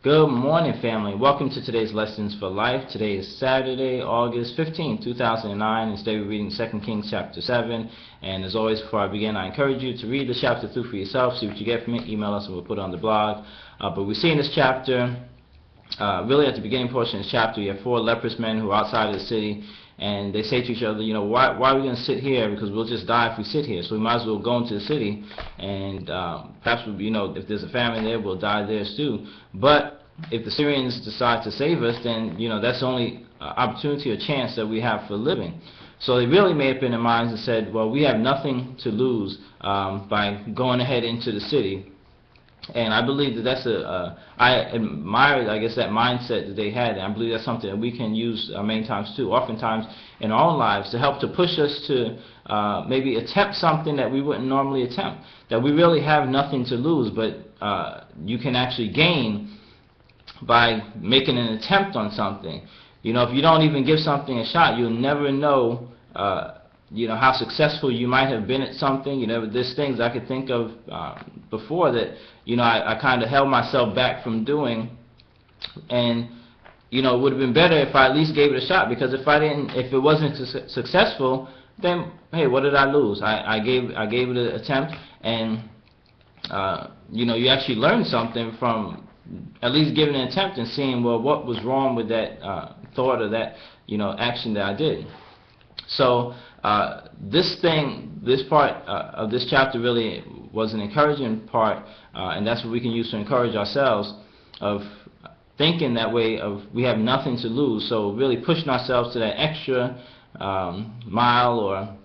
Good morning, family. Welcome to today's Lessons for Life. Today is Saturday, August 15, 2009, and today we're reading 2 Kings chapter 7. And as always, before I begin, I encourage you to read the chapter through for yourself, see what you get from it, email us and we'll put it on the blog. But we see in this chapter, really at the beginning portion of this chapter, you have 4 leprous men who are outside of the city, and they say to each other, why are we going to sit here? Because we'll just die if we sit here. So we might as well go into the city, and perhaps, if there's a famine there, we'll die there too. But if the Syrians decide to save us, then, that's the only opportunity or chance that we have for living. So they really made up in their minds and said, well, we have nothing to lose by going ahead into the city. And I believe that that's I admire, that mindset that they had, and I believe that's something that we can use many times too, oftentimes in our own lives, to help to push us to maybe attempt something that we wouldn't normally attempt, that we really have nothing to lose, but you can actually gain by making an attempt on something. If you don't even give something a shot, you'll never know how successful you might have been at something. There's things I could think of before that, I kind of held myself back from doing, and, it would have been better if I at least gave it a shot, because if it wasn't successful, then, hey, what did I lose? I gave it an attempt, and, you actually learn something from at least giving an attempt and seeing, well, what was wrong with that thought or that, action that I did. So this part of this chapter really was an encouraging part, and that's what we can use to encourage ourselves, of thinking that way, of we have nothing to lose. So really pushing ourselves to that extra mile, or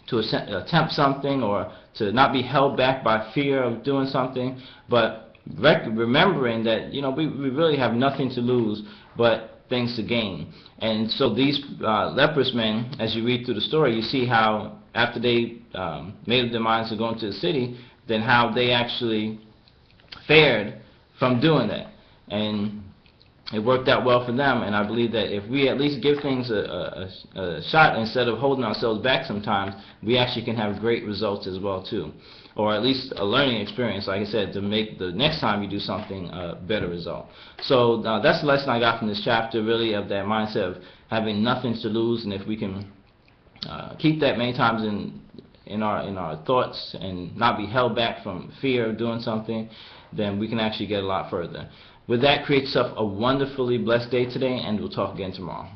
to attempt something, or to not be held back by fear of doing something, but remembering that we really have nothing to lose but things to gain. And so these leprous men, as you read through the story, you see how after they made up their minds to go into the city, then how they actually fared from doing that. And it worked out well for them, and I believe that if we at least give things a shot instead of holding ourselves back sometimes, we actually can have great results as well too. Or at least a learning experience, like I said, to make the next time you do something a better result. So that's the lesson I got from this chapter, really, of that mindset of having nothing to lose. And if we can keep that many times in our thoughts and not be held back from fear of doing something, then we can actually get a lot further. With that, create yourself a wonderfully blessed day today, and we'll talk again tomorrow.